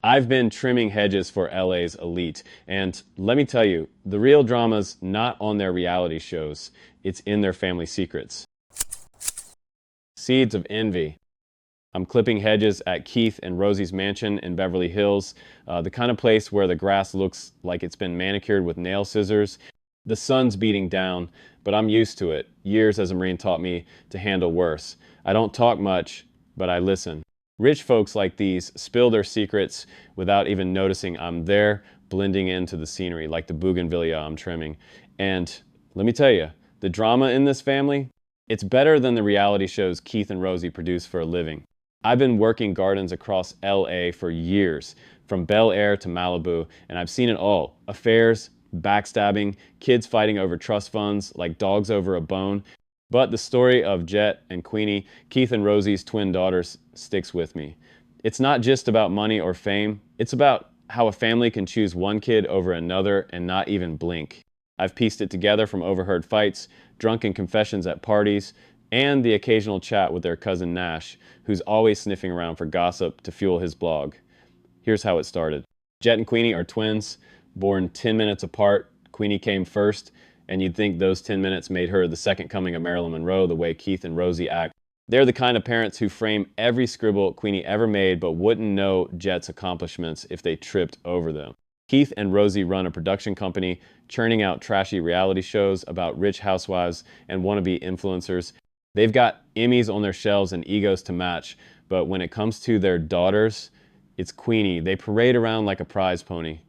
I've been trimming hedges for LA's elite, and let me tell you, the real drama's not on their reality shows, it's in their family secrets. Seeds of envy. I'm clipping hedges at Keith and Rosie's mansion in Beverly Hills, the kind of place where the grass looks like it's been manicured with nail scissors. The sun's beating down, but I'm used to it. Years as a Marine taught me to handle worse. I don't talk much, but I listen. Rich folks like these spill their secrets without even noticing I'm there, blending into the scenery like the bougainvillea I'm trimming. And let me tell you, the drama in this family, it's better than the reality shows Keith and Rosie produce for a living. I've been working gardens across LA for years, from Bel Air to Malibu, and I've seen it all. Affairs, backstabbing, kids fighting over trust funds like dogs over a bone. But the story of Jett and Queenie, Keith and Rosie's twin daughters, sticks with me. It's not just about money or fame, it's about how a family can choose one kid over another and not even blink. I've pieced it together from overheard fights, drunken confessions at parties, and the occasional chat with their cousin Nash, who's always sniffing around for gossip to fuel his blog. Here's how it started. Jett and Queenie are twins, born 10 minutes apart. Queenie came first, and you'd think those 10 minutes made her the second coming of Marilyn Monroe the way Keith and Rosie act. They're the kind of parents who frame every scribble Queenie ever made but wouldn't know Jett's accomplishments if they tripped over them. Keith and Rosie run a production company, churning out trashy reality shows about rich housewives and wannabe influencers. They've got Emmys on their shelves and egos to match, but when it comes to their daughters, it's Queenie. They parade around like a prize pony.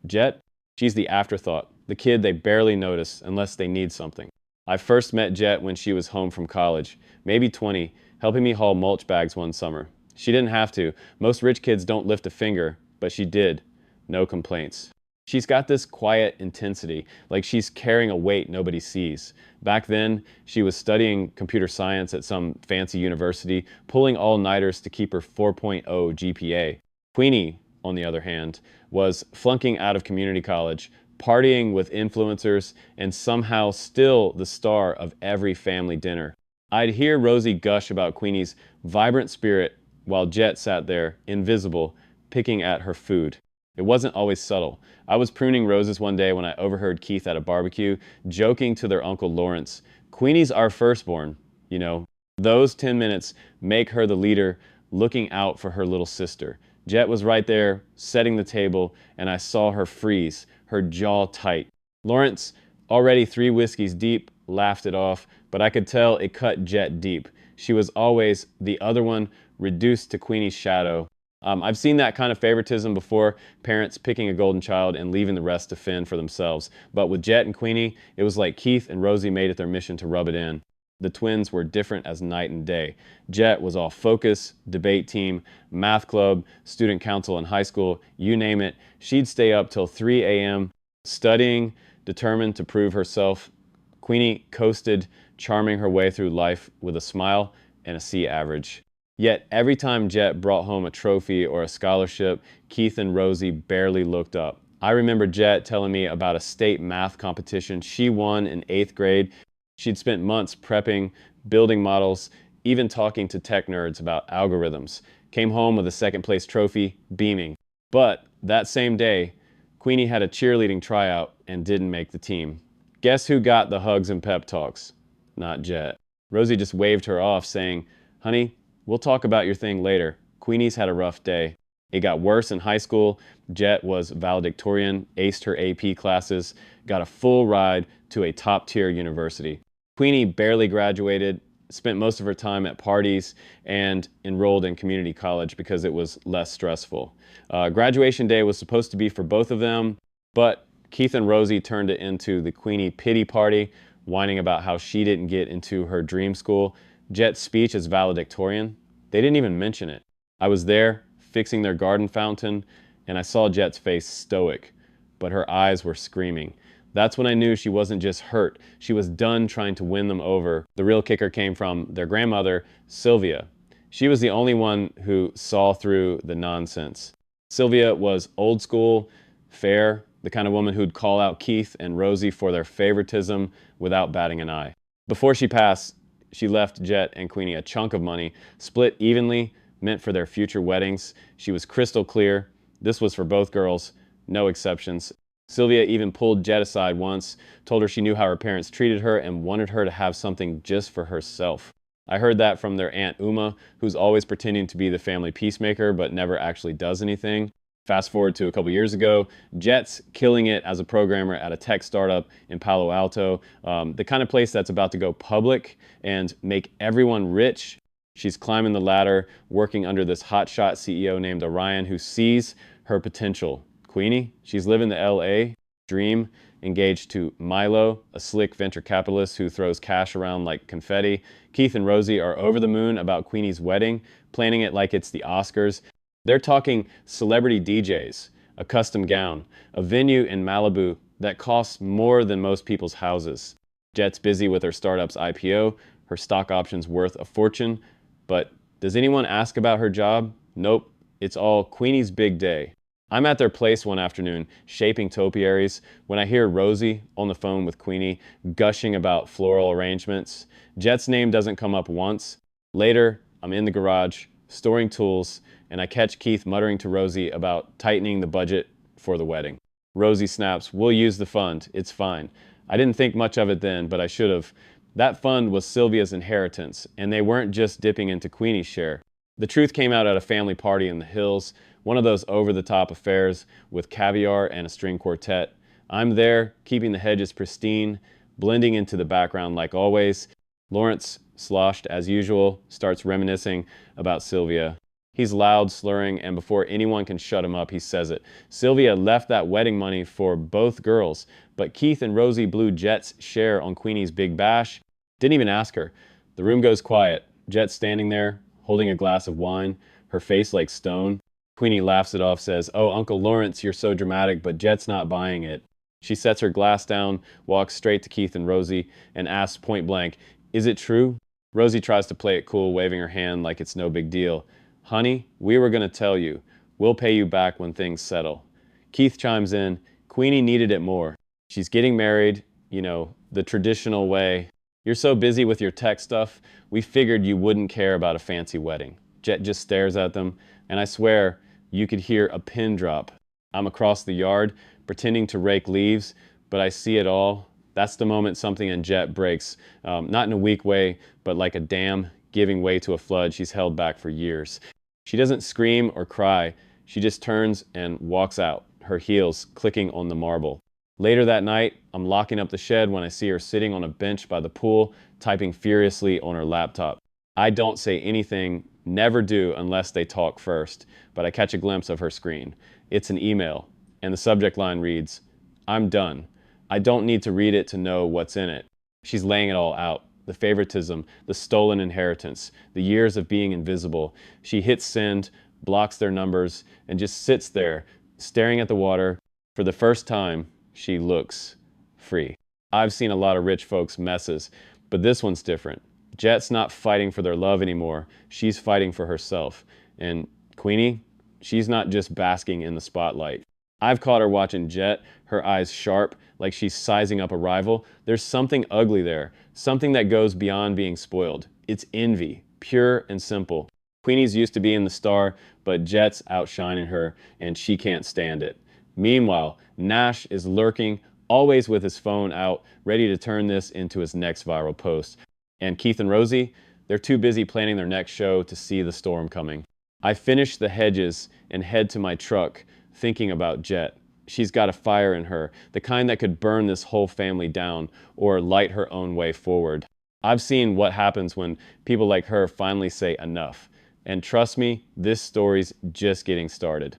Jett, she's the afterthought, the kid they barely notice unless they need something. I first met Jett when she was home from college, maybe 20, helping me haul mulch bags one summer. She didn't have to. Most rich kids don't lift a finger, but she did. No complaints. She's got this quiet intensity, like she's carrying a weight nobody sees. Back then, she was studying computer science at some fancy university, pulling all-nighters to keep her 4.0 GPA. Queenie, on the other hand, was flunking out of community college, partying with influencers, and somehow still the star of every family dinner. I'd hear Rosie gush about Queenie's vibrant spirit while Jett sat there, invisible, picking at her food. It wasn't always subtle. I was pruning roses one day when I overheard Keith at a barbecue, joking to their Uncle Lawrence, "Queenie's our firstborn, you know." Those 10 minutes make her the leader, looking out for her little sister. Jett was right there, setting the table, and I saw her freeze, her jaw tight. Lawrence, already 3 whiskeys deep, laughed it off, but I could tell it cut Jett deep. She was always the other one, reduced to Queenie's shadow. I've seen that kind of favoritism before, parents picking a golden child and leaving the rest to fend for themselves. But with Jett and Queenie, it was like Keith and Rosie made it their mission to rub it in. The twins were different as night and day. Jett was all focus, debate team, math club, student council in high school, you name it. She'd stay up till 3 a.m. studying, determined to prove herself. Queenie coasted, charming her way through life with a smile and a C average. Yet every time Jett brought home a trophy or a scholarship, Keith and Rosie barely looked up. I remember Jett telling me about a state math competition she won in 8th grade. She'd spent months prepping, building models, even talking to tech nerds about algorithms. Came home with a second place trophy, beaming. But that same day, Queenie had a cheerleading tryout and didn't make the team. Guess who got the hugs and pep talks? Not Jett. Rosie just waved her off, saying, "Honey, we'll talk about your thing later. Queenie's had a rough day." It got worse in high school. Jett was valedictorian, aced her AP classes, got a full ride to a top-tier university. Queenie barely graduated, spent most of her time at parties, and enrolled in community college because it was less stressful. Graduation day was supposed to be for both of them, but Keith and Rosie turned it into the Queenie pity party, whining about how she didn't get into her dream school. Jett's speech as valedictorian, they didn't even mention it. I was there, fixing their garden fountain, and I saw Jett's face stoic, but her eyes were screaming. That's when I knew she wasn't just hurt, she was done trying to win them over. The real kicker came from their grandmother, Sylvia. She was the only one who saw through the nonsense. Sylvia was old school, fair, the kind of woman who'd call out Keith and Rosie for their favoritism without batting an eye. Before she passed, she left Jett and Queenie a chunk of money, split evenly, meant for their future weddings. She was crystal clear. This was for both girls, no exceptions. Sylvia even pulled Jett aside once, told her she knew how her parents treated her and wanted her to have something just for herself. I heard that from their Aunt Uma, who's always pretending to be the family peacemaker but never actually does anything. Fast forward to a couple years ago, Jett's killing it as a programmer at a tech startup in Palo Alto, the kind of place that's about to go public and make everyone rich. She's climbing the ladder, working under this hotshot CEO named Orion who sees her potential. Queenie, she's living the LA dream, engaged to Milo, a slick venture capitalist who throws cash around like confetti. Keith and Rosie are over the moon about Queenie's wedding, planning it like it's the Oscars. They're talking celebrity DJs, a custom gown, a venue in Malibu that costs more than most people's houses. Jett's busy with her startup's IPO, her stock options worth a fortune. But does anyone ask about her job? Nope, it's all Queenie's big day. I'm at their place one afternoon, shaping topiaries, when I hear Rosie on the phone with Queenie, gushing about floral arrangements. Jett's name doesn't come up once. Later, I'm in the garage, storing tools, and I catch Keith muttering to Rosie about tightening the budget for the wedding. Rosie snaps, "We'll use the fund, it's fine." I didn't think much of it then, but I should have. That fund was Sylvia's inheritance, and they weren't just dipping into Queenie's share. The truth came out at a family party in the hills, one of those over-the-top affairs with caviar and a string quartet. I'm there, keeping the hedges pristine, blending into the background like always. Lawrence, sloshed as usual, starts reminiscing about Sylvia. He's loud, slurring, and before anyone can shut him up, he says it. Sylvia left that wedding money for both girls, but Keith and Rosie blew Jett's share on Queenie's big bash. Didn't even ask her. The room goes quiet. Jett standing there, holding a glass of wine, her face like stone. Queenie laughs it off, says, "Oh, Uncle Lawrence, you're so dramatic, but Jett's not buying it." She sets her glass down, walks straight to Keith and Rosie, and asks point blank, "Is it true?" Rosie tries to play it cool, waving her hand like it's no big deal. "Honey, we were going to tell you. We'll pay you back when things settle." Keith chimes in, "Queenie needed it more. She's getting married, the traditional way. You're so busy with your tech stuff, we figured you wouldn't care about a fancy wedding." Jett just stares at them, and I swear you could hear a pin drop. I'm across the yard, pretending to rake leaves, but I see it all. That's the moment something in Jett breaks, not in a weak way, but like a dam giving way to a flood she's held back for years. She doesn't scream or cry. She just turns and walks out, her heels clicking on the marble. Later that night, I'm locking up the shed when I see her sitting on a bench by the pool, typing furiously on her laptop. I don't say anything, never do unless they talk first, but I catch a glimpse of her screen. It's an email, and the subject line reads, "I'm done. I don't need to read it to know what's in it." She's laying it all out. The favoritism, the stolen inheritance, the years of being invisible. She hits send, blocks their numbers, and just sits there, staring at the water. For the first time, she looks free. I've seen a lot of rich folks' messes, but this one's different. Jett's not fighting for their love anymore. She's fighting for herself. And Queenie, she's not just basking in the spotlight. I've caught her watching Jett, her eyes sharp, like she's sizing up a rival. There's something ugly there, something that goes beyond being spoiled. It's envy, pure and simple. Queenie's used to being the star, but Jett's outshining her, and she can't stand it. Meanwhile, Nash is lurking, always with his phone out, ready to turn this into his next viral post. And Keith and Rosie, they're too busy planning their next show to see the storm coming. I finish the hedges and head to my truck, thinking about Jett. She's got a fire in her, the kind that could burn this whole family down or light her own way forward. I've seen what happens when people like her finally say enough. And trust me, this story's just getting started.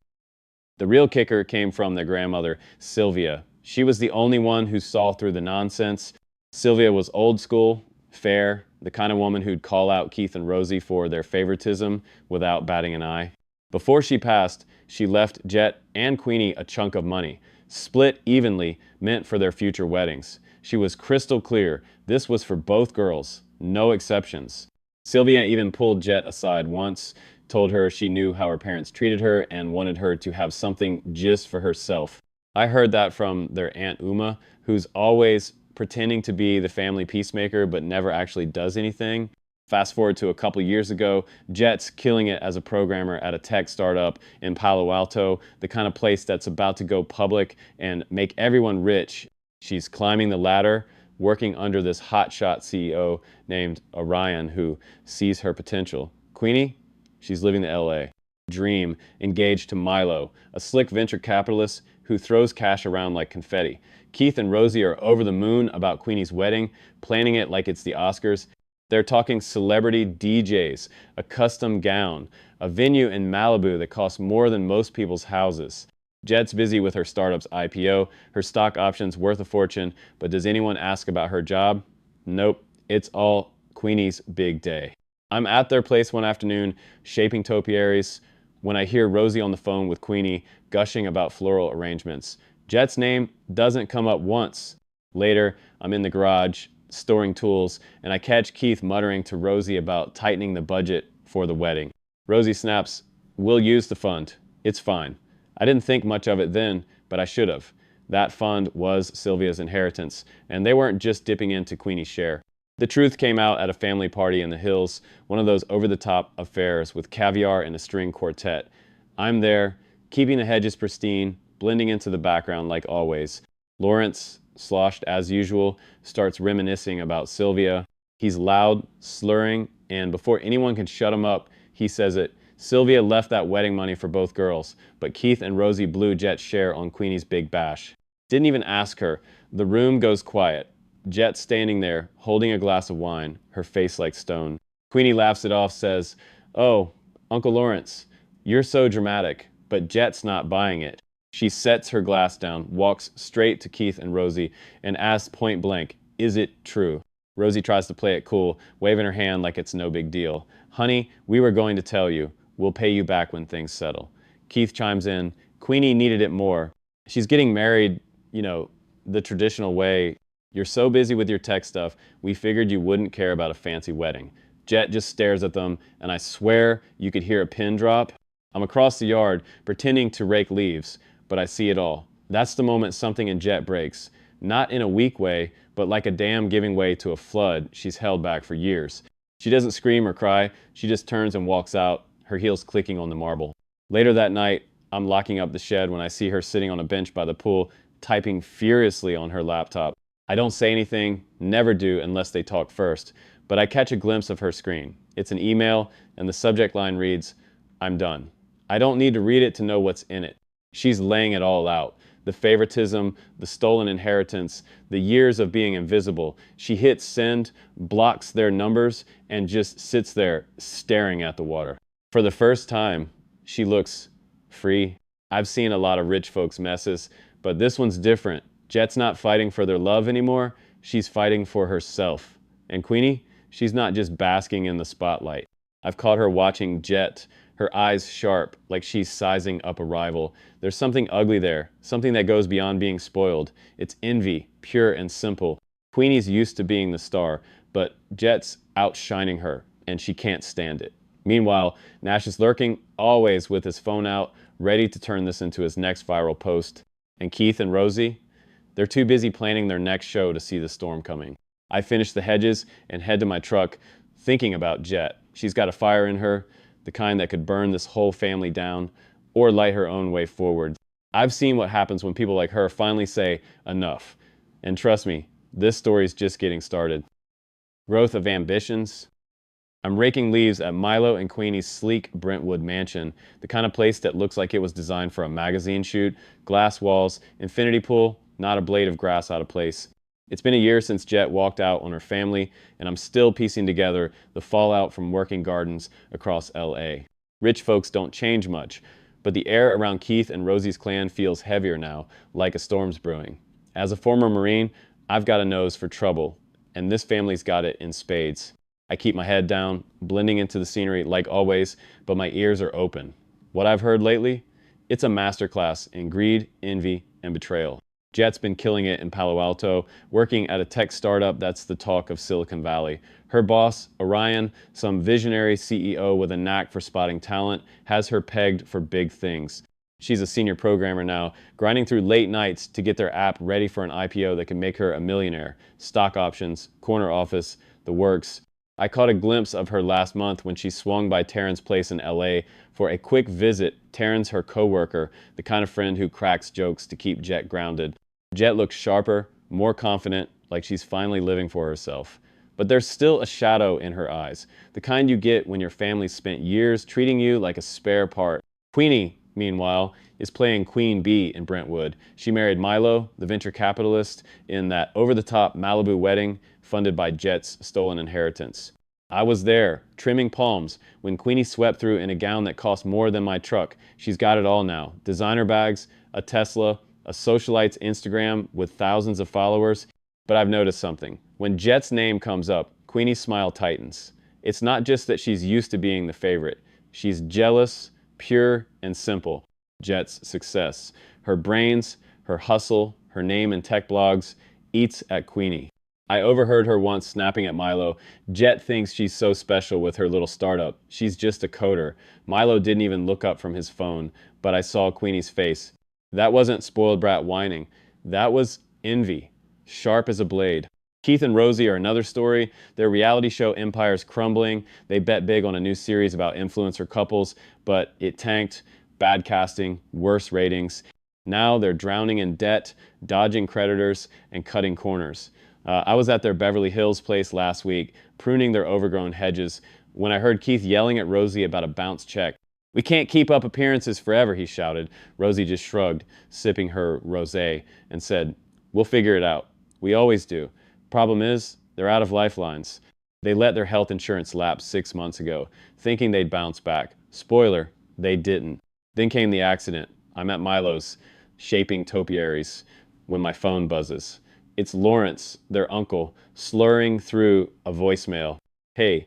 The real kicker came from their grandmother, Sylvia. She was the only one who saw through the nonsense. Sylvia was old school, fair, the kind of woman who'd call out Keith and Rosie for their favoritism without batting an eye. Before she passed, she left Jett and Queenie a chunk of money, split evenly, meant for their future weddings. She was crystal clear. This was for both girls, no exceptions. Sylvia even pulled Jett aside once, told her she knew how her parents treated her and wanted her to have something just for herself. I heard that from their Aunt Uma, who's always pretending to be the family peacemaker but never actually does anything. Fast forward to a couple years ago, Jett's killing it as a programmer at a tech startup in Palo Alto, the kind of place that's about to go public and make everyone rich. She's climbing the ladder, working under this hotshot CEO named Orion who sees her potential. Queenie, she's living the LA dream, engaged to Milo, a slick venture capitalist who throws cash around like confetti. Keith and Rosie are over the moon about Queenie's wedding, planning it like it's the Oscars. They're talking celebrity DJs, a custom gown, a venue in Malibu that costs more than most people's houses. Jett's busy with her startup's IPO, her stock options worth a fortune, but does anyone ask about her job? Nope, it's all Queenie's big day. I'm at their place one afternoon, shaping topiaries, when I hear Rosie on the phone with Queenie gushing about floral arrangements. Jett's name doesn't come up once. Later, I'm in the garage, storing tools, and I catch Keith muttering to Rosie about tightening the budget for the wedding. Rosie snaps, "We'll use the fund. It's fine." I didn't think much of it then, but I should have. That fund was Sylvia's inheritance, and they weren't just dipping into Queenie's share. The truth came out at a family party in the hills, one of those over-the-top affairs with caviar and a string quartet. I'm there, keeping the hedges pristine, blending into the background like always. Lawrence, sloshed as usual, starts reminiscing about Sylvia. He's loud, slurring, and before anyone can shut him up, he says it. Sylvia left that wedding money for both girls, but Keith and Rosie blew Jett's share on Queenie's big bash. Didn't even ask her. The room goes quiet. Jett standing there, holding a glass of wine, her face like stone. Queenie laughs it off, says, "Oh, Uncle Lawrence, you're so dramatic," but Jett's not buying it. She sets her glass down, walks straight to Keith and Rosie, and asks point blank, "Is it true?" Rosie tries to play it cool, waving her hand like it's no big deal. "Honey, we were going to tell you. We'll pay you back when things settle." Keith chimes in, "Queenie needed it more. She's getting married, the traditional way. You're so busy with your tech stuff, we figured you wouldn't care about a fancy wedding." Jett just stares at them, and I swear you could hear a pin drop. I'm across the yard, pretending to rake leaves, but I see it all. That's the moment something in Jett breaks. Not in a weak way, but like a dam giving way to a flood she's held back for years. She doesn't scream or cry, she just turns and walks out, her heels clicking on the marble. Later that night, I'm locking up the shed when I see her sitting on a bench by the pool, typing furiously on her laptop. I don't say anything, never do unless they talk first, but I catch a glimpse of her screen. It's an email, and the subject line reads, "I'm done." I don't need to read it to know what's in it. She's laying it all out. The favoritism, the stolen inheritance, the years of being invisible. She hits send, blocks their numbers, and just sits there staring at the water. For the first time, she looks free. I've seen a lot of rich folks' messes, but this one's different. Jett's not fighting for their love anymore, she's fighting for herself. And Queenie, she's not just basking in the spotlight. I've caught her watching Jett, her eyes sharp, like she's sizing up a rival. There's something ugly there, something that goes beyond being spoiled. It's envy, pure and simple. Queenie's used to being the star, but Jett's outshining her, and she can't stand it. Meanwhile, Nash is lurking, always with his phone out, ready to turn this into his next viral post. And Keith and Rosie? They're too busy planning their next show to see the storm coming. I finish the hedges and head to my truck, thinking about Jett. She's got a fire in her, the kind that could burn this whole family down, or light her own way forward. I've seen what happens when people like her finally say, enough. And trust me, this story's just getting started. Growth of ambitions. I'm raking leaves at Milo and Queenie's sleek Brentwood mansion, the kind of place that looks like it was designed for a magazine shoot, glass walls, infinity pool, not a blade of grass out of place. It's been a year since Jett walked out on her family, and I'm still piecing together the fallout from working gardens across LA. Rich folks don't change much, but the air around Keith and Rosie's clan feels heavier now, like a storm's brewing. As a former Marine, I've got a nose for trouble, and this family's got it in spades. I keep my head down, blending into the scenery like always, but my ears are open. What I've heard lately? It's a masterclass in greed, envy, and betrayal. Jett's been killing it in Palo Alto, working at a tech startup that's the talk of Silicon Valley. Her boss, Orion, some visionary CEO with a knack for spotting talent, has her pegged for big things. She's a senior programmer now, grinding through late nights to get their app ready for an IPO that can make her a millionaire. Stock options, corner office, the works. I caught a glimpse of her last month when she swung by Taryn's place in LA for a quick visit. Taryn's her coworker, the kind of friend who cracks jokes to keep Jett grounded. Jett looks sharper, more confident, like she's finally living for herself. But there's still a shadow in her eyes, the kind you get when your family spent years treating you like a spare part. Queenie, meanwhile, is playing Queen Bee in Brentwood. She married Milo, the venture capitalist, in that over-the-top Malibu wedding funded by Jett's stolen inheritance. I was there, trimming palms, when Queenie swept through in a gown that cost more than my truck. She's got it all now. Designer bags, a Tesla, a socialite's Instagram with thousands of followers. But I've noticed something. When Jett's name comes up, Queenie's smile tightens. It's not just that she's used to being the favorite. She's jealous, pure, and simple. Jett's success. Her brains, her hustle, her name in tech blogs, eats at Queenie. I overheard her once snapping at Milo. Jett thinks she's so special with her little startup. She's just a coder. Milo didn't even look up from his phone, but I saw Queenie's face. That wasn't spoiled brat whining. That was envy, sharp as a blade. Keith and Rosie are another story. Their reality show empire's crumbling. They bet big on a new series about influencer couples, but it tanked. Bad casting, worse ratings. Now they're drowning in debt, dodging creditors, and cutting corners. I was at their Beverly Hills place last week, pruning their overgrown hedges, when I heard Keith yelling at Rosie about a bounced check. "We can't keep up appearances forever," he shouted. Rosie just shrugged, sipping her rosé, and said, "We'll figure it out. We always do. Problem is, they're out of lifelines. They let their health insurance lapse 6 months ago, thinking they'd bounce back. Spoiler, they didn't. Then came the accident. I'm at Milo's, shaping topiaries, when my phone buzzes. It's Lawrence, their uncle, slurring through a voicemail. "Hey,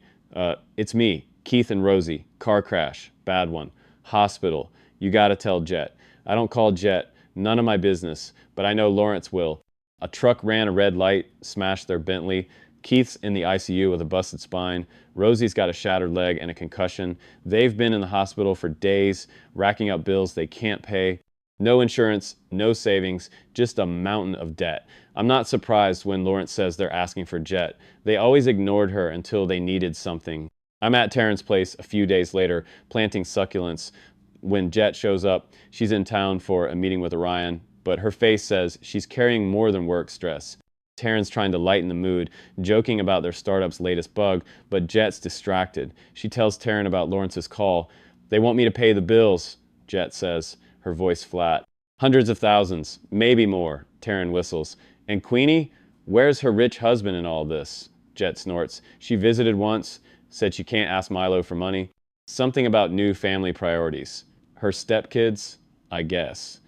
it's me, Keith and Rosie. Car crash. Bad one. Hospital. You gotta tell Jett. I don't call Jett. None of my business. But I know Lawrence will. A truck ran a red light, smashed their Bentley. Keith's in the ICU with a busted spine. Rosie's got a shattered leg and a concussion. They've been in the hospital for days, racking up bills they can't pay. No insurance, no savings, just a mountain of debt. I'm not surprised when Lawrence says they're asking for Jett. They always ignored her until they needed something." I'm at Taryn's place a few days later, planting succulents. When Jett shows up, she's in town for a meeting with Orion, but her face says she's carrying more than work stress. Taryn's trying to lighten the mood, joking about their startup's latest bug, but Jett's distracted. She tells Taryn about Lawrence's call. "They want me to pay the bills," Jett says, her voice flat. "Hundreds of thousands, maybe more," Taryn whistles. "And Queenie? Where's her rich husband in all this?" Jett snorts. "She visited once, said she can't ask Milo for money. Something about new family priorities. Her stepkids, I guess."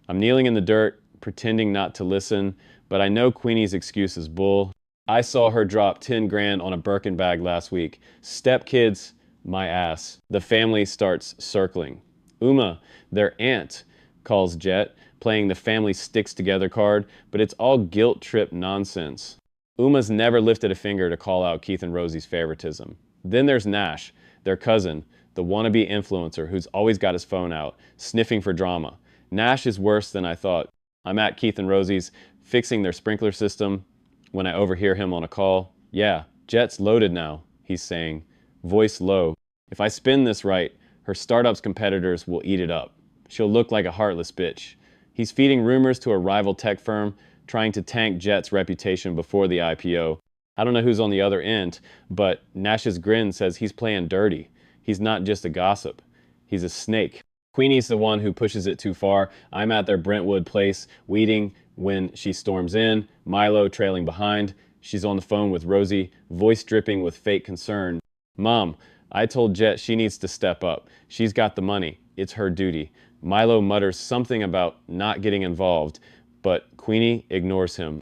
I'm kneeling in the dirt, pretending not to listen, but I know Queenie's excuse is bull. I saw her drop 10 grand on a Birkin bag last week. Stepkids, my ass. The family starts circling. Uma, their aunt, calls Jett, playing the family sticks together card, but it's all guilt trip nonsense. Uma's never lifted a finger to call out Keith and Rosie's favoritism. Then there's Nash, their cousin, the wannabe influencer who's always got his phone out, sniffing for drama. Nash is worse than I thought. I'm at Keith and Rosie's, fixing their sprinkler system, when I overhear him on a call. "Yeah, Jett's loaded now," he's saying, voice low. "If I spin this right, her startup's competitors will eat it up. She'll look like a heartless bitch." He's feeding rumors to a rival tech firm, trying to tank Jett's reputation before the IPO. I don't know who's on the other end, but Nash's grin says he's playing dirty. He's not just a gossip. He's a snake. Queenie's the one who pushes it too far. I'm at their Brentwood place, weeding when she storms in, Milo trailing behind. She's on the phone with Rosie, voice dripping with fake concern. "Mom, I told Jett she needs to step up. She's got the money. It's her duty." Milo mutters something about not getting involved, but Queenie ignores him.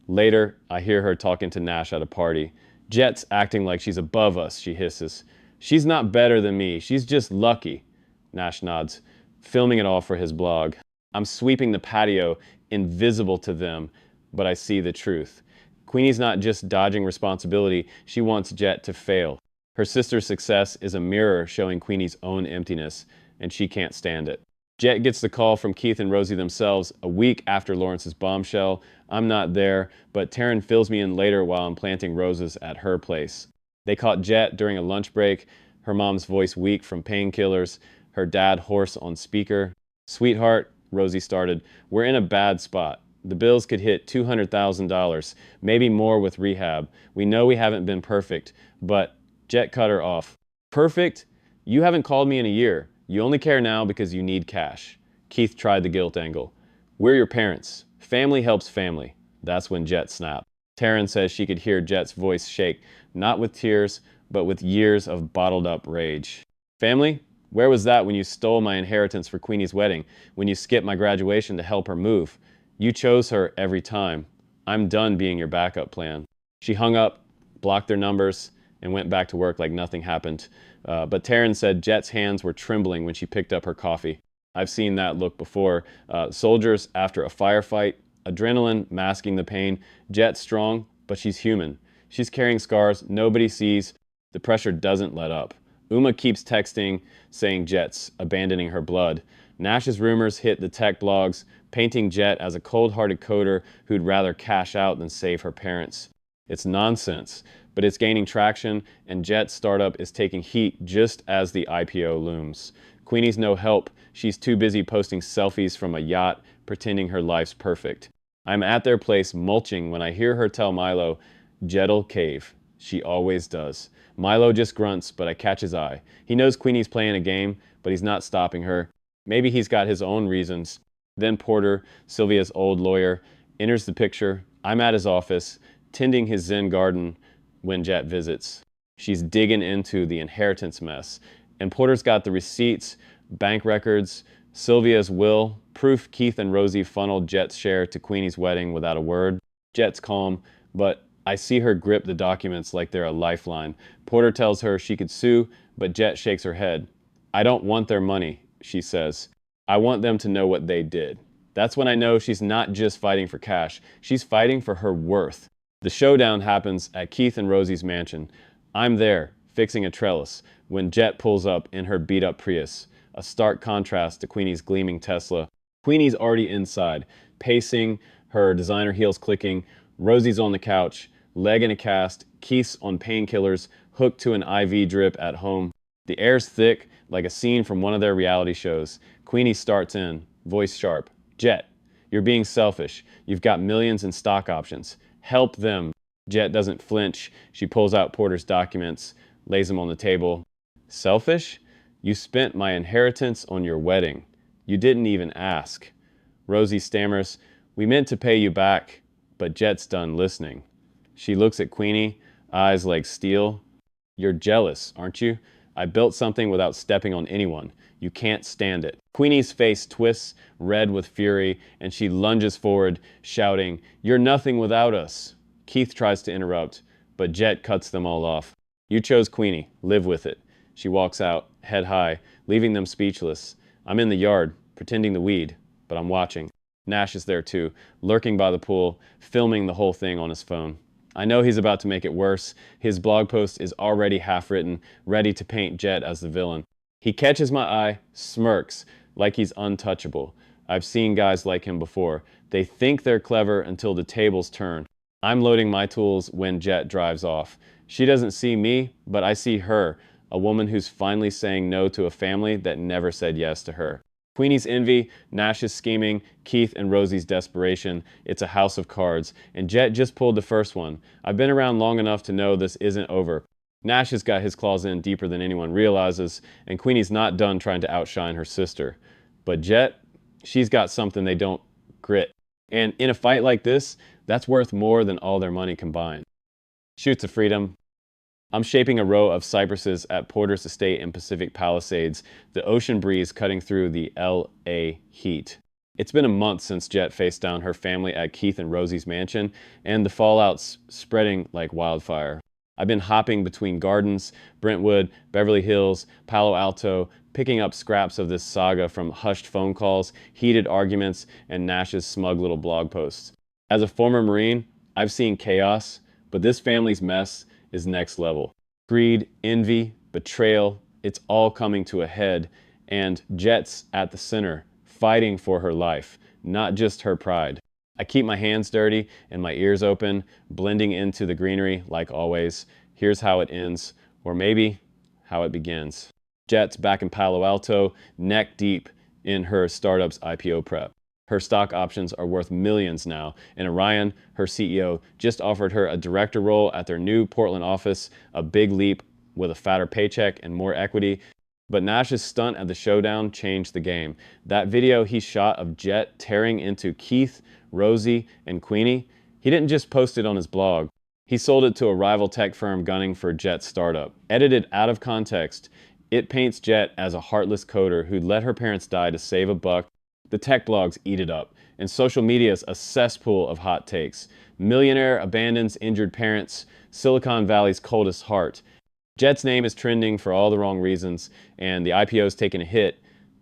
Later, I hear her talking to Nash at a party. "Jett's acting like she's above us," she hisses. "She's not better than me. She's just lucky." Nash nods, filming it all for his blog. I'm sweeping the patio, invisible to them, but I see the truth. Queenie's not just dodging responsibility, she wants Jett to fail. Her sister's success is a mirror showing Queenie's own emptiness, and she can't stand it. Jett gets the call from Keith and Rosie themselves a week after Lawrence's bombshell. I'm not there, but Taryn fills me in later while I'm planting roses at her place. They caught Jett during a lunch break, her mom's voice weak from painkillers, her dad hoarse on speaker. "Sweetheart," Rosie started, "we're in a bad spot. The bills could hit $200,000, maybe more with rehab. We know we haven't been perfect, but..." Jett cut her off. "Perfect? You haven't called me in a year. You only care now because you need cash." Keith tried the guilt angle. "We're your parents. Family helps family." That's when Jett snapped. Taryn says she could hear Jett's voice shake, not with tears, but with years of bottled up rage. "Family? Where was that when you stole my inheritance for Queenie's wedding? When you skipped my graduation to help her move? You chose her every time. I'm done being your backup plan." She hung up, blocked their numbers, and went back to work like nothing happened. But Taryn said Jett's hands were trembling when she picked up her coffee. I've seen that look before. Soldiers after a firefight, adrenaline masking the pain. Jett's strong, but she's human. She's carrying scars nobody sees. The pressure doesn't let up. Uma keeps texting, saying Jett's abandoning her blood. Nash's rumors hit the tech blogs, painting Jett as a cold-hearted coder who'd rather cash out than save her parents. It's nonsense, but it's gaining traction, and Jett's startup is taking heat just as the IPO looms. Queenie's no help. She's too busy posting selfies from a yacht, pretending her life's perfect. I'm at their place mulching when I hear her tell Milo, "Jett'll cave." She always does. Milo just grunts, but I catch his eye. He knows Queenie's playing a game, but he's not stopping her. Maybe he's got his own reasons. Then Porter, Sylvia's old lawyer, enters the picture. I'm at his office, tending his Zen garden when Jett visits. She's digging into the inheritance mess. And Porter's got the receipts, bank records, Sylvia's will, proof Keith and Rosie funneled Jett's share to Queenie's wedding without a word. Jett's calm, but I see her grip the documents like they're a lifeline. Porter tells her she could sue, but Jett shakes her head. "I don't want their money," she says. "I want them to know what they did." That's when I know she's not just fighting for cash. She's fighting for her worth. The showdown happens at Keith and Rosie's mansion. I'm there, fixing a trellis, when Jett pulls up in her beat-up Prius, a stark contrast to Queenie's gleaming Tesla. Queenie's already inside, pacing, her designer heels clicking. Rosie's on the couch, leg in a cast, Keith's on painkillers, hooked to an IV drip at home. The air's thick, like a scene from one of their reality shows. Queenie starts in, voice sharp. "Jett, you're being selfish. You've got millions in stock options. Help them." Jett doesn't flinch. She pulls out Porter's documents, lays them on the table. "Selfish? You spent my inheritance on your wedding. You didn't even ask." Rosie stammers, "We meant to pay you back." But Jett's done listening. She looks at Queenie, eyes like steel. "You're jealous, aren't you? I built something without stepping on anyone. You can't stand it." Queenie's face twists, red with fury, and she lunges forward, shouting, "You're nothing without us." Keith tries to interrupt, but Jett cuts them all off. "You chose Queenie. Live with it." She walks out, head high, leaving them speechless. I'm in the yard, pretending to weed, but I'm watching. Nash is there too, lurking by the pool, filming the whole thing on his phone. I know he's about to make it worse. His blog post is already half written, ready to paint Jett as the villain. He catches my eye, smirks, like he's untouchable. I've seen guys like him before. They think they're clever until the tables turn. I'm loading my tools when Jett drives off. She doesn't see me, but I see her, a woman who's finally saying no to a family that never said yes to her. Queenie's envy, Nash's scheming, Keith and Rosie's desperation. It's a house of cards, and Jett just pulled the first one. I've been around long enough to know this isn't over. Nash has got his claws in deeper than anyone realizes, and Queenie's not done trying to outshine her sister. But Jett, she's got something they don't: grit. And in a fight like this, that's worth more than all their money combined. Shoots of freedom. I'm shaping a row of cypresses at Porter's estate in Pacific Palisades, the ocean breeze cutting through the LA heat. It's been a month since Jett faced down her family at Keith and Rosie's mansion, and the fallout's spreading like wildfire. I've been hopping between gardens, Brentwood, Beverly Hills, Palo Alto, picking up scraps of this saga from hushed phone calls, heated arguments, and Nash's smug little blog posts. As a former Marine, I've seen chaos, but this family's mess is next level. Greed, envy, betrayal, it's all coming to a head, and Jett's at the center, fighting for her life, not just her pride. I keep my hands dirty and my ears open, blending into the greenery like always. Here's how it ends, or maybe how it begins. Jett's back in Palo Alto, neck deep in her startup's IPO prep. Her stock options are worth millions now, and Orion, her CEO, just offered her a director role at their new Portland office, a big leap with a fatter paycheck and more equity. But Nash's stunt at the showdown changed the game. That video he shot of Jett tearing into Keith, Rosie, and Queenie, he didn't just post it on his blog. He sold it to a rival tech firm gunning for Jett's startup. Edited out of context, it paints Jett as a heartless coder who'd let her parents die to save a buck. The tech blogs eat it up, and social media's a cesspool of hot takes. Millionaire abandons injured parents, Silicon Valley's coldest heart. Jett's name is trending for all the wrong reasons, and the IPO's taking a hit.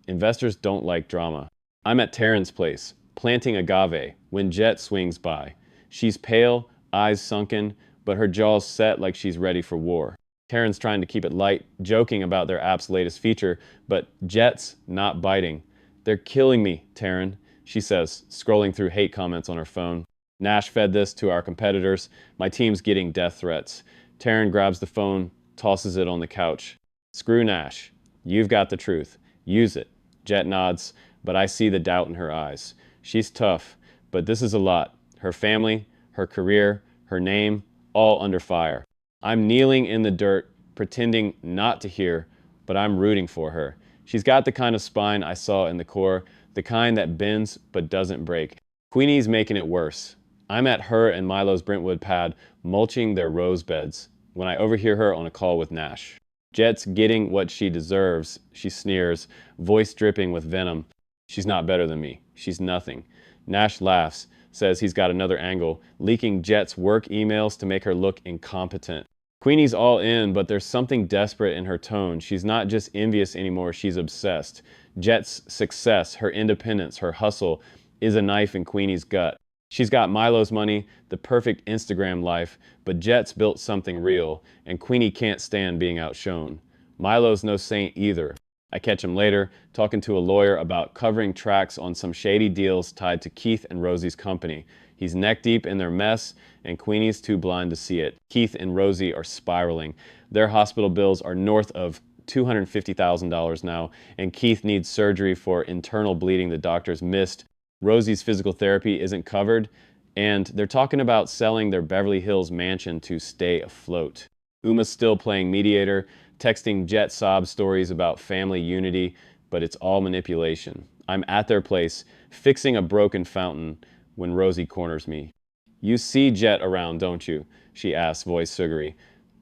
Investors don't like drama. I'm at Taryn's place, planting agave, when Jett swings by. She's pale, eyes sunken, but her jaw's set like she's ready for war. Taryn's trying to keep it light, joking about their app's latest feature, but Jett's not biting. "They're killing me, Taryn," she says, scrolling through hate comments on her phone. "Nash fed this to our competitors. My team's getting death threats." Taryn grabs the phone, tosses it on the couch. "Screw Nash. You've got the truth. Use it." Jett nods, but I see the doubt in her eyes. She's tough, but this is a lot. Her family, her career, her name, all under fire. I'm kneeling in the dirt, pretending not to hear, but I'm rooting for her. She's got the kind of spine I saw in the core, the kind that bends but doesn't break. Queenie's making it worse. I'm at her and Milo's Brentwood pad, mulching their rose beds, when I overhear her on a call with Nash. Jett's getting what she deserves, she sneers, voice dripping with venom. "She's not better than me. She's nothing." Nash laughs, says he's got another angle, leaking Jett's work emails to make her look incompetent. Queenie's all in, but there's something desperate in her tone. She's not just envious anymore, she's obsessed. Jett's success, her independence, her hustle, is a knife in Queenie's gut. She's got Milo's money, the perfect Instagram life, but Jett's built something real, and Queenie can't stand being outshone. Milo's no saint either. I catch him later, talking to a lawyer about covering tracks on some shady deals tied to Keith and Rosie's company. He's neck deep in their mess, and Queenie's too blind to see it. Keith and Rosie are spiraling. Their hospital bills are north of $250,000 now, and Keith needs surgery for internal bleeding the doctors missed. Rosie's physical therapy isn't covered, and they're talking about selling their Beverly Hills mansion to stay afloat. Uma's still playing mediator, texting Jett sob stories about family unity, but it's all manipulation. I'm at their place, fixing a broken fountain, when Rosie corners me. "You see Jett around, don't you?" she asks, voice sugary.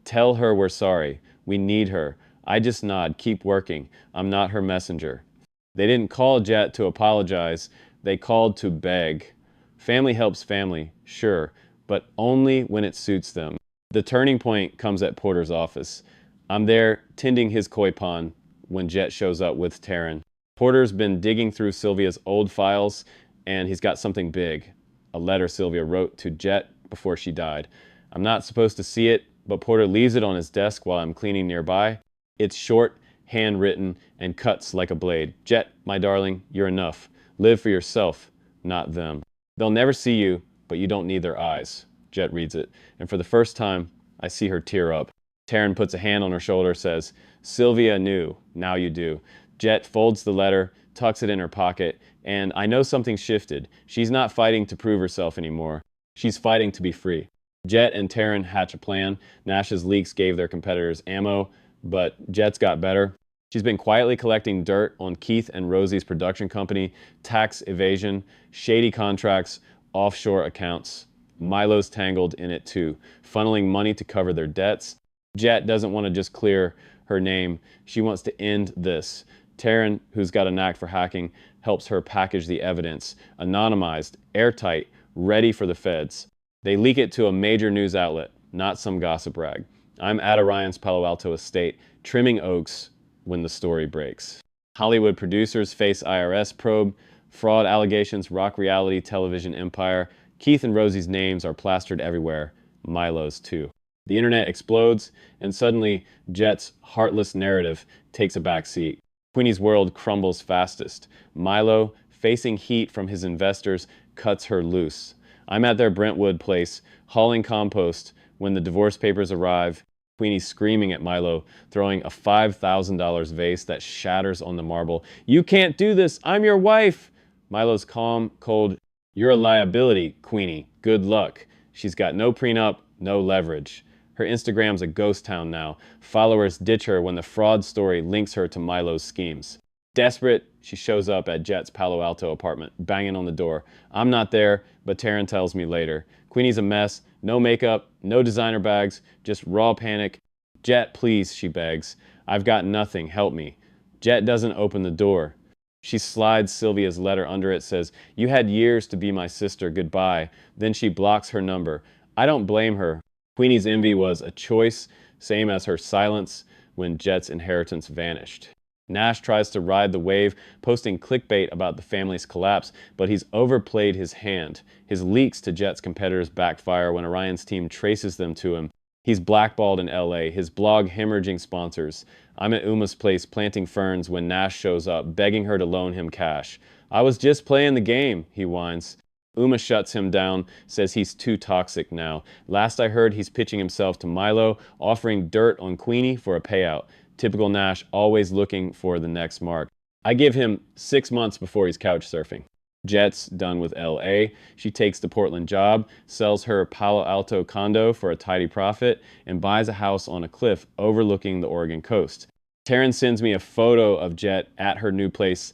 "Tell her we're sorry. We need her." I just nod, keep working. I'm not her messenger. They didn't call Jett to apologize. They called to beg. Family helps family, sure, but only when it suits them. The turning point comes at Porter's office. I'm there tending his koi pond when Jett shows up with Taryn. Porter's been digging through Sylvia's old files, and he's got something big. A letter Sylvia wrote to Jett before she died. I'm not supposed to see it, but Porter leaves it on his desk while I'm cleaning nearby. It's short, handwritten, and cuts like a blade. "Jett, my darling, you're enough. Live for yourself, not them. They'll never see you, but you don't need their eyes." Jett reads it, and for the first time, I see her tear up. Taryn puts a hand on her shoulder, says, "Sylvia knew, now you do." Jett folds the letter, tucks it in her pocket, and I know something shifted. She's not fighting to prove herself anymore. She's fighting to be free. Jett and Taryn hatch a plan. Nash's leaks gave their competitors ammo, but Jett's got better. She's been quietly collecting dirt on Keith and Rosie's production company, tax evasion, shady contracts, offshore accounts. Milo's tangled in it too, funneling money to cover their debts. Jett doesn't want to just clear her name. She wants to end this. Taryn, who's got a knack for hacking, helps her package the evidence, anonymized, airtight, ready for the feds. They leak it to a major news outlet, not some gossip rag. I'm at Orion's Palo Alto estate, trimming oaks when the story breaks. Hollywood producers face IRS probe, fraud allegations rock reality television empire. Keith and Rosie's names are plastered everywhere, Milo's too. The internet explodes, and suddenly Jett's heartless narrative takes a back seat. Queenie's world crumbles fastest. Milo, facing heat from his investors, cuts her loose. I'm at their Brentwood place, hauling compost when the divorce papers arrive. Queenie screaming at Milo, throwing a $5,000 vase that shatters on the marble. "You can't do this! I'm your wife!" Milo's calm, cold, "You're a liability, Queenie. Good luck." She's got no prenup, no leverage. Her Instagram's a ghost town now. Followers ditch her when the fraud story links her to Milo's schemes. Desperate, she shows up at Jett's Palo Alto apartment, banging on the door. I'm not there, but Taryn tells me later. Queenie's a mess, no makeup, no designer bags, just raw panic. "Jett, please," she begs. "I've got nothing, help me." Jett doesn't open the door. She slides Sylvia's letter under it, says, "You had years to be my sister, goodbye." Then she blocks her number. I don't blame her. Queenie's envy was a choice, same as her silence when Jett's inheritance vanished. Nash tries to ride the wave, posting clickbait about the family's collapse, but he's overplayed his hand. His leaks to Jett's competitors backfire when Orion's team traces them to him. He's blackballed in LA, his blog hemorrhaging sponsors. I'm at Uma's place planting ferns when Nash shows up, begging her to loan him cash. "I was just playing the game," he whines. Uma shuts him down, says he's too toxic now. Last I heard, he's pitching himself to Milo, offering dirt on Queenie for a payout. Typical Nash, always looking for the next mark. I give him 6 months before he's couch surfing. Jett's done with LA. She takes the Portland job, sells her Palo Alto condo for a tidy profit, and buys a house on a cliff overlooking the Oregon coast. Taryn sends me a photo of Jett at her new place,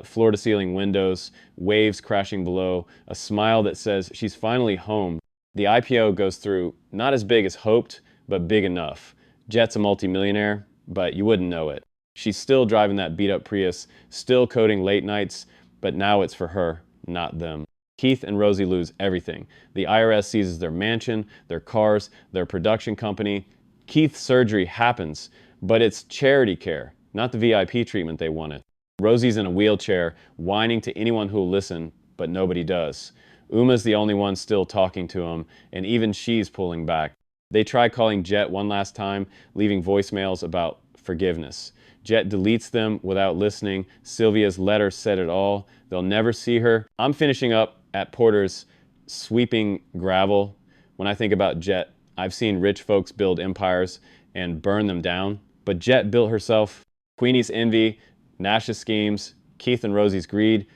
floor-to-ceiling windows, waves crashing below, a smile that says she's finally home. The IPO goes through, not as big as hoped, but big enough. Jett's a multimillionaire, but you wouldn't know it. She's still driving that beat-up Prius, still coding late nights, but now it's for her, not them. Keith and Rosie lose everything. The IRS seizes their mansion, their cars, their production company. Keith's surgery happens, but it's charity care, not the VIP treatment they wanted. Rosie's in a wheelchair, whining to anyone who'll listen, but nobody does. Uma's the only one still talking to him, and even she's pulling back. They try calling Jett one last time, leaving voicemails about forgiveness. Jett deletes them without listening. Sylvia's letter said it all. They'll never see her. I'm finishing up at Porter's, sweeping gravel. When I think about Jett, I've seen rich folks build empires and burn them down, but Jett built herself. Queenie's envy, Nash's schemes, Keith and Rosie's greed,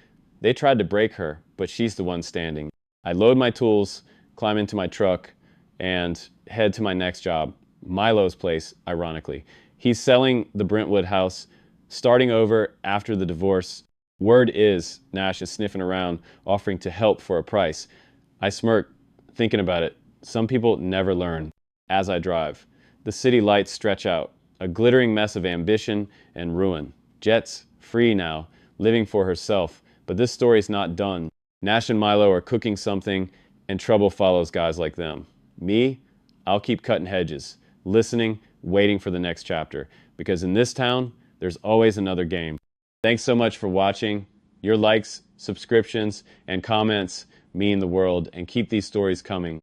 they tried to break her, but she's the one standing. I load my tools, climb into my truck, and head to my next job, Milo's place, ironically. He's selling the Brentwood house, starting over after the divorce. Word is Nash is sniffing around, offering to help for a price. I smirk, thinking about it. Some people never learn. As I drive, the city lights stretch out, a glittering mess of ambition and ruin. Jett's free now, living for herself, but this story's not done. Nash and Milo are cooking something, and trouble follows guys like them. Me, I'll keep cutting hedges, listening, waiting for the next chapter, because in this town, there's always another game. Thanks so much for watching. Your likes, subscriptions, and comments mean the world, and keep these stories coming.